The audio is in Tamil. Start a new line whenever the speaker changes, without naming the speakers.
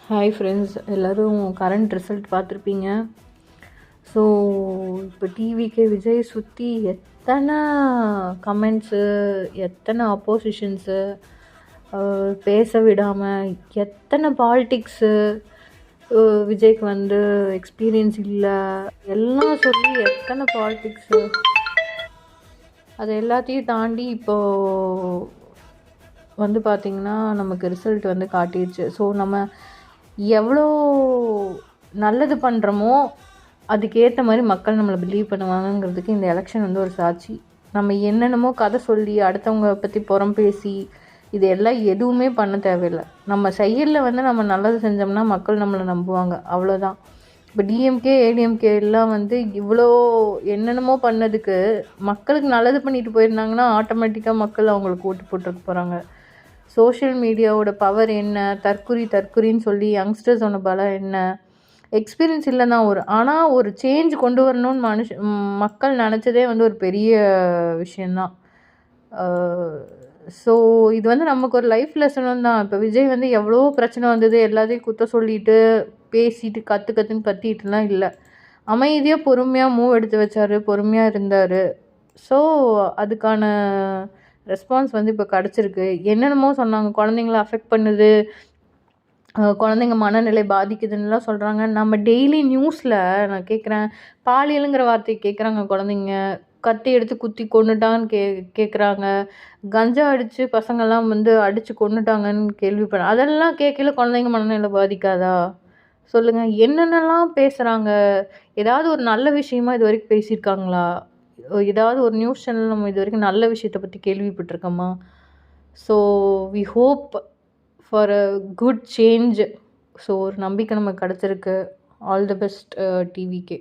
ஹாய் ஃப்ரெண்ட்ஸ், எல்லோரும் கரண்ட் ரிசல்ட் பார்த்துருப்பீங்க. ஸோ இப்போ டிவிக்கு விஜய் சுற்றி எத்தனை கமெண்ட்ஸு, எத்தனை அப்போசிஷன்ஸு, பேச விடாமல் எத்தனை பாலிட்டிக்ஸு, விஜய்க்கு வந்து எக்ஸ்பீரியன்ஸ் இல்லை எல்லாம் சொல்லி எத்தனை பாலிட்டிக்ஸு, அதை எல்லாத்தையும் தாண்டி இப்போது வந்து பார்த்திங்கன்னா நமக்கு ரிசல்ட் வந்து காட்டிடுச்சு. ஸோ நம்ம எவ்வளோ நல்லது பண்ணுறோமோ அதுக்கேற்ற மாதிரி மக்கள் நம்மளை பிலீவ் பண்ணுவாங்கங்கிறதுக்கு இந்த எலெக்ஷன் வந்து ஒரு சாட்சி. நம்ம என்னென்னமோ கதை சொல்லி அடுத்தவங்க பற்றி புறம் பேசி இது எல்லாம் எதுவுமே பண்ண தேவையில்லை. நம்ம செயலில் வந்து நம்ம நல்லது செஞ்சோம்னா மக்கள் நம்மளை நம்புவாங்க, அவ்வளோதான். இப்போ டிஎம்கே ஏடிஎம்கே எல்லாம் வந்து இவ்வளோ என்னென்னமோ பண்ணதுக்கு மக்களுக்கு நல்லது பண்ணிட்டு போயிருந்தாங்கன்னா ஆட்டோமேட்டிக்காக மக்கள் அவங்களுக்கு ஓட்டு போட்டுருக்க போகிறாங்க. சோஷியல் மீடியாவோட பவர் என்ன, தற்குறின்னு சொல்லி யங்ஸ்டர்ஸோட பலம் என்ன, எக்ஸ்பீரியன்ஸ் இல்லை தான் ஆனால் ஒரு சேஞ்ச் கொண்டு வரணும்னு மக்கள் நினச்சதே வந்து ஒரு பெரிய விஷயந்தான். ஸோ இது வந்து நமக்கு ஒரு லைஃப் லெசனும் தான். இப்போ விஜய் வந்து எவ்வளோ பிரச்சனை வந்தது, எல்லாத்தையும் குத்த சொல்லிட்டு பேசிட்டு கற்றுன்னு கத்திட்டுலாம் இல்லை, அமைதியாக பொறுமையாக மூவ் எடுத்து வச்சார், பொறுமையாக இருந்தார். ஸோ அதுக்கான ரெஸ்பான்ஸ் வந்து இப்போ கிடச்சிருக்கு. என்னென்னமோ சொன்னாங்க, குழந்தைங்கள அஃபெக்ட் பண்ணுது, குழந்தைங்க மனநிலை பாதிக்குதுன்னுலாம் சொல்கிறாங்க. நம்ம டெய்லி நியூஸில் நான் கேட்குறேன், பாலியலுங்கிற வார்த்தையை கேட்குறாங்க குழந்தைங்க, கத்தி எடுத்து குத்தி கொண்டுட்டான்னு கேட்குறாங்க, கஞ்சா அடித்து பசங்கள்லாம் வந்து அடித்து கொண்டுட்டாங்கன்னு கேள்விப்பட்றேன். அதெல்லாம் கேட்கல குழந்தைங்க மனநிலை பாதிக்காதா சொல்லுங்கள்? என்னென்னலாம் பேசுகிறாங்க? ஏதாவது ஒரு நல்ல விஷயமா இது வரைக்கும் பேசியிருக்காங்களா? ஏதாவது ஒரு நியூஸ் சேனல் நம்ம இது வரைக்கும் நல்ல விஷயத்தை பற்றி கேள்விப்பட்டிருக்கோமா? So we hope for a good change. So ஒரு நம்பிக்கை நமக்கு கிடச்சிருக்கு. All the best TVK.